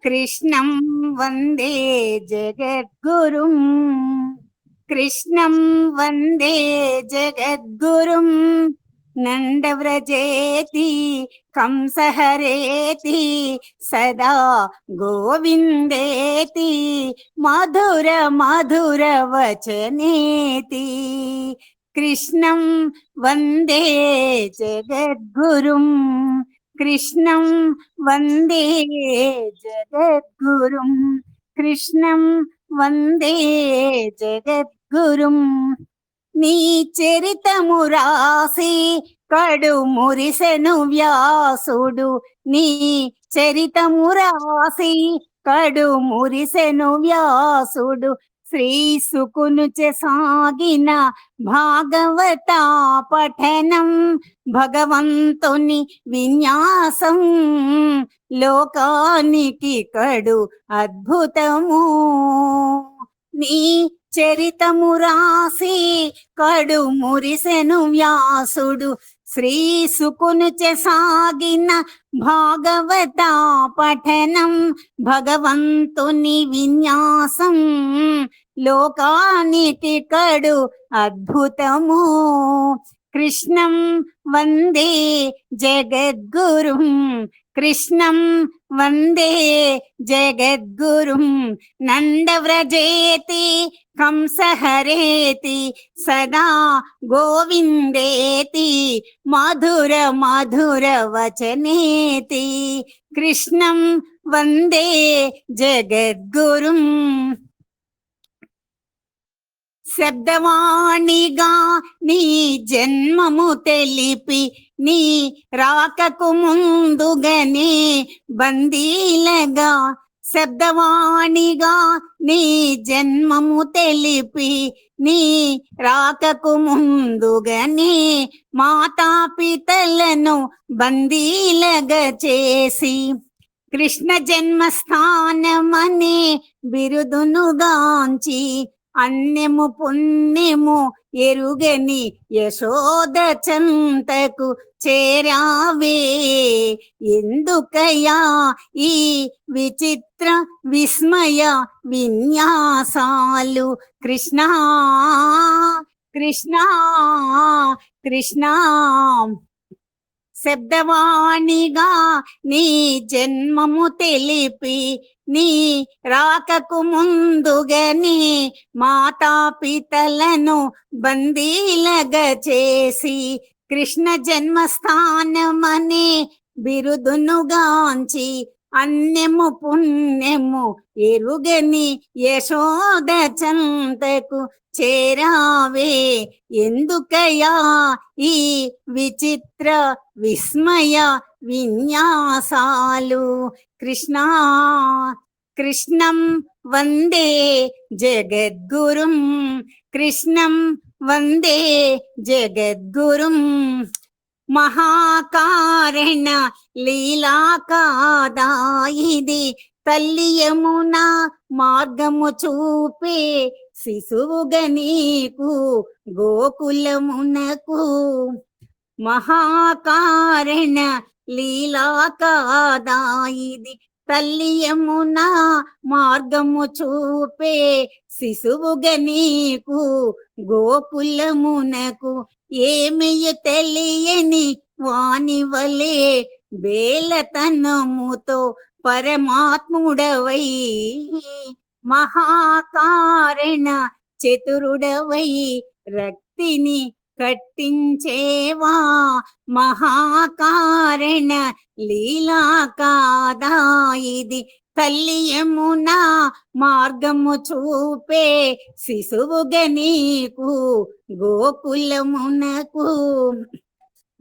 कृष्णं वन्दे जगद्गुरुं। कृष्णं वन्दे जगद्गुरुं। नन्दव्रजेति कंसहरेति सदा गोविन्देति मधुर मधुर वचनेति। कृष्णं वन्दे जगद्गुरुं। कृष्णं वन्दे जगद्गुरुं। कृष्णं वन्दे जगद्गुरुं। నీ చరితము రాసి కడు మురిసెను వ్యాసుడు. నీ చరితము రాసి కడు మురిసెను వ్యాసుడు. శ్రీ సుకును సాగిన భాగవత పఠనం భగవంతుని విన్యాసం లోకానికి కడు అద్భుతము. నీ చరితము రాసి కడు మురిసెను వ్యాసుడు. శ్రీ సుకును సాగిన భాగవత పఠనం భగవంతుని విన్యాసం లోకానికి కడు అద్భుతము. కృష్ణం వందే జగద్గురుం. కృష్ణం వందే జగద్గురుం. నందవ్రజేతి కంసహరేతి సదా గోవిందేతి మధుర మధుర వచనేతి. కృష్ణం వందే జగద్గురుం. శబ్దవాణిగా నీ జన్మము తెలిపి నీ రాకకు ముందుగానే బందీలగా. శబ్దవాణిగా నీ జన్మము తెలిపి నీ రాకకు ముందుగానే మాతాపితలను బందీలగా చేసి కృష్ణ జన్మస్థానమనే బిరుదునుగాంచి అన్యము పుణ్యము ఎరుగని యశోద చంతకు చేరావే. ఎందుకయ్యా ఈ విచిత్ర విస్మయ విన్యాసాలు? కృష్ణ కృష్ణ కృష్ణ. శబ్దవాణిగా నీ జన్మము తెలిపి నీ రాకకు ముందుగానే మాతాపితలను బందీలగా చేసి కృష్ణ జన్మస్థానమనే బిరుదునుగాంచి అన్యము పుణ్యము ఎరుగని యశోద చంతకు చేరావే. ఎందుకయ్యా ఈ విచిత్ర విస్మయ విన్యాసాలు? కృష్ణ కృష్ణం వందే జగద్గురుం. కృష్ణం వందే జగద్గురుం. మహాకారణ లీలా కాదా ఇది? తల్లి యమున మార్గము చూపే శిశువుగా నీకు గోకులమునకు. మహాకారణ లీలా కాదా ఇది? తల్లి యమున మార్గము చూపే శిశువుగా నీకు గోకులమునకు. ఏమియ తెలియని వానివలే బేలతనముతో పరమాత్ముడవై మహాకారణ చతురుడవై రక్తిని కట్టించేవా. మహాకారణ లీలా కాదా ఇది? తల్లి యమున మార్గము చూపే శిశువుగా నీకు గోకులమునకు.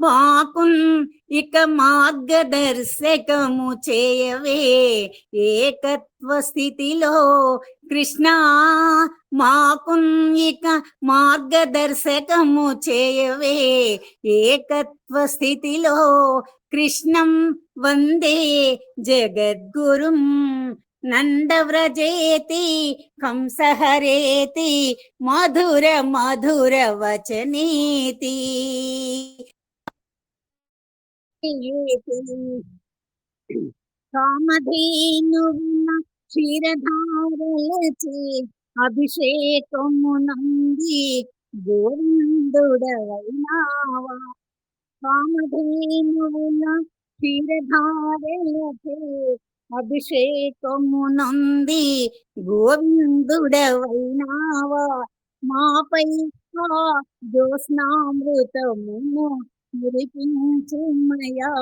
మాకున్ ఇక మార్గదర్శకము చేయవే ఏకత్వ స్థితిలో. కృష్ణ మాకున్ ఇక మార్గదర్శకము చేయవే ఏకత్వ స్థితిలో. కృష్ణం వందే జగద్గురుం. నందవ్రజేతి కంసహరేతి మధుర మధుర వచనేతి. కామధేనువున క్షీరధారలచే అభిషేకమునంది గోవిందుడవైనావా. కామధేనువున క్షీరధారలచే అభిషేకమునంది గోవిందుడవైనావా. మాపై ఆ జ్యోత్స్నామృతమును మురిపించుమయా.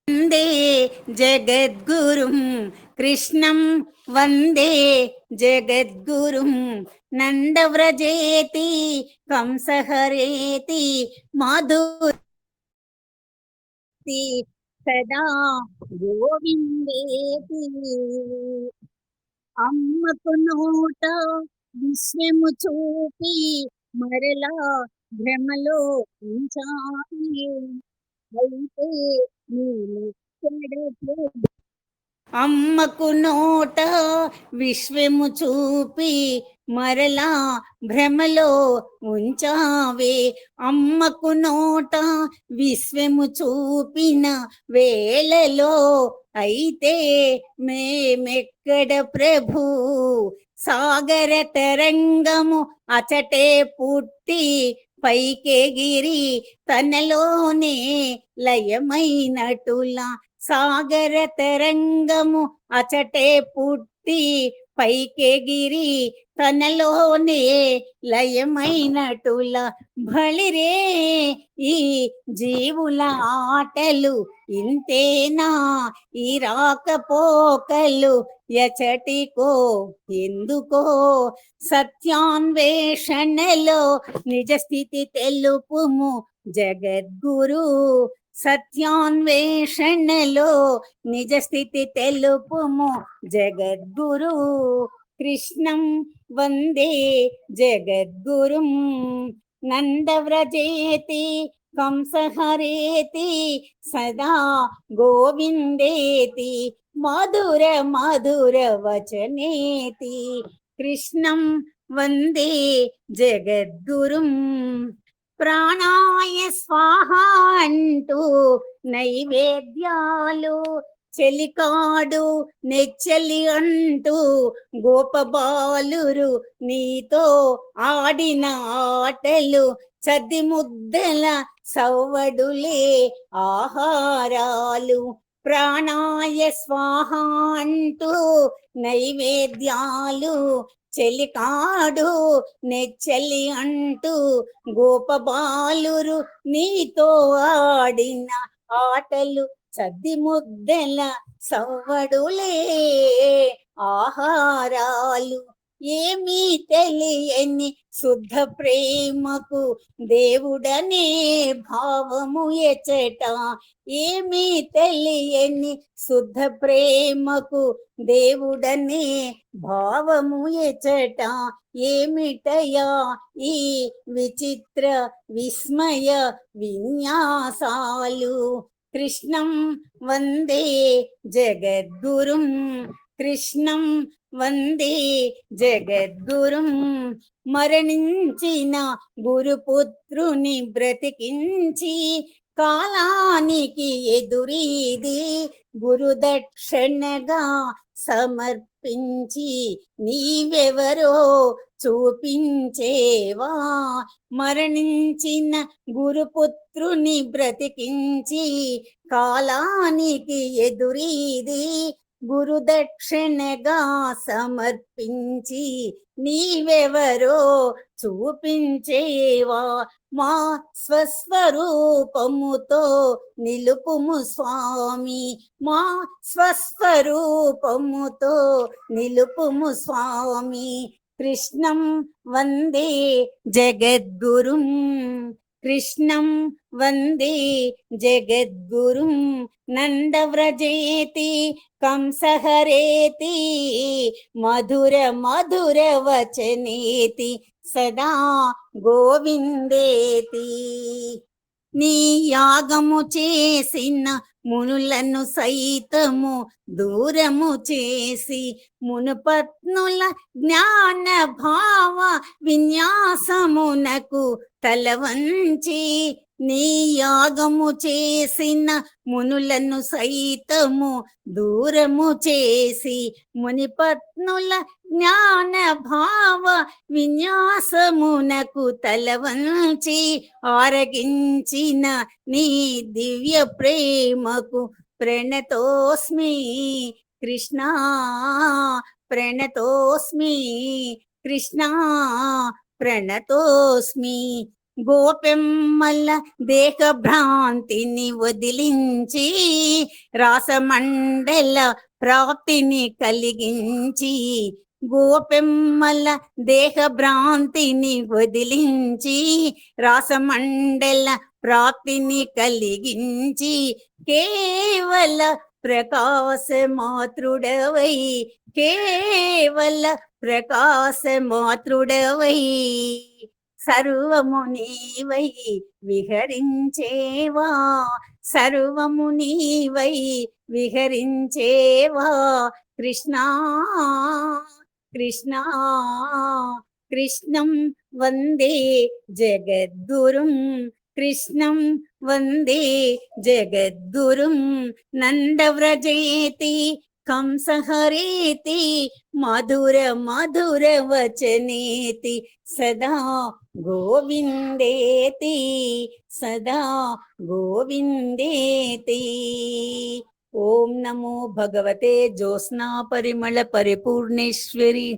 వందే జగద్గురుం కృష్ణం వందే జగద్గురుం నందవ్రజేతి కంసహరేతి మాధురి సదా గోవిందేతి. అమ్మకు నోట విశ్వము చూపి మరలా భ్రమలో ఉంచాలి. అయితే అమ్మకు నోట విశ్వము చూపి మరలా భ్రమలో ఉంచావే. అమ్మకు నోట విశ్వము చూపిన వేళలో అయితే మేమెక్కడ ప్రభు. సాగర తరంగము అచటే పుట్టి పైకెగిరి తనలోనే లయమైనటులా. సాగర తరంగము అచటే పుట్టి పైకెగిరి తనలోనే లయమైనటుల. బలిరే ఈ జీవుల ఆటలు ఇంతేనా, ఈ రాకపోకలు ఎచటికో ఎందుకో. సత్యాన్వేషణలో నిజ స్థితి తెలుపుము జగద్గురు. సత్యాన్వేషణలో నిజ స్థితి తెలుపుము జగద్గురు. కృష్ణం వందే జగద్గురుం నందవ్రజేతి కంసహరేతి సదా గోవిందేతి మధుర మధుర వచనేతి. కృష్ణం వందే జగద్గురుం. ప్రాణాయ స్వాహ అంటూ నైవేద్యాలు చెలికాడు నెచ్చలి అంటూ గోపబాలురు నీతో ఆడిన ఆటలు చద్ది ముద్దల సవ్వడులే ఆహారాలు. ప్రాణాయ స్వాహ అంటూ నైవేద్యాలు చెలికాడు నెచ్చలి అంటూ గోపబాలురు నీతో ఆడిన ఆటలు చద్ది ముద్దెల సవ్వడులే ఆహారాలు. ఏమీ తెలియని శుద్ధ ప్రేమకు దేవుడనే భావము ఎచట. ఏమీ తెలియని శుద్ధ ప్రేమకు దేవుడనే భావము ఎచట. ఏమిటయా ఈ విచిత్ర విస్మయ విన్యాసాలు. కృష్ణం వందే జగద్గురుం కృష్ణం వందే జగద్గురుం. మరణించిన గురుపుత్రుని బ్రతికించి కాలానికి ఎదురీది గురుదక్షిణగా సమర్పించి నీవెవరో చూపించేవా. మరణించిన గురుపుత్రుని బ్రతికించి కాలానికి ఎదురీది గురుదక్షిణగా సమర్పించి నీవెవరో చూపించేవా. మా స్వస్వరూపముతో నిలుపుము స్వామి. మా స్వస్వరూపముతో నిలుపుము స్వామి. కృష్ణం వందే జగద్గురుం కృష్ణం వందే జగద్గురుం నందవ్రజేతి కంసహరేతి మధుర మధుర వచనేతి సదా గోవిందేతి. నీ యాగము చేసిన మునులను సైతము దూరము చేసి మునుపత్నుల జ్ఞాన భావ విన్యాసమునకు తల వంచి నీ యాగము చేసిన మునులను సైతము దూరము చేసి మునిపత్నుల జ్ఞాన భావ విన్యాసమునకు తల వంచి ఆరగించిన నీ దివ్య ప్రేమకు ప్రణతోస్మి కృష్ణ, ప్రణతోస్మి కృష్ణ, ప్రణతోస్మి. గోపెమ్మల దేహ భ్రాంతిని వదిలించి రాసమండల ప్రాప్తిని కలిగించి, గోపెమ్మల దేహ భ్రాంతిని వదిలించి రాసమండల ప్రాప్తిని కలిగించి కేవల ప్రకాశ మాతృడవై, కేవల ప్రకాశ మాతృడవై సర్వము నీవై విహరించేవా, సర్వము నీవై విహరించేవా కృష్ణ, కృష్ణ. కృష్ణం వందే జగద్గురుం, కృష్ణం వందే జగద్గురుం. నందవ్రజేతి కంసహరేతి మధుర మధుర వచనేతి సదా గోవిందేతి, సదా గోవిందేతి. ఓం నమో భగవతే జ్యోత్స్నా పరిమళ పరిపూర్ణేశ్వరి.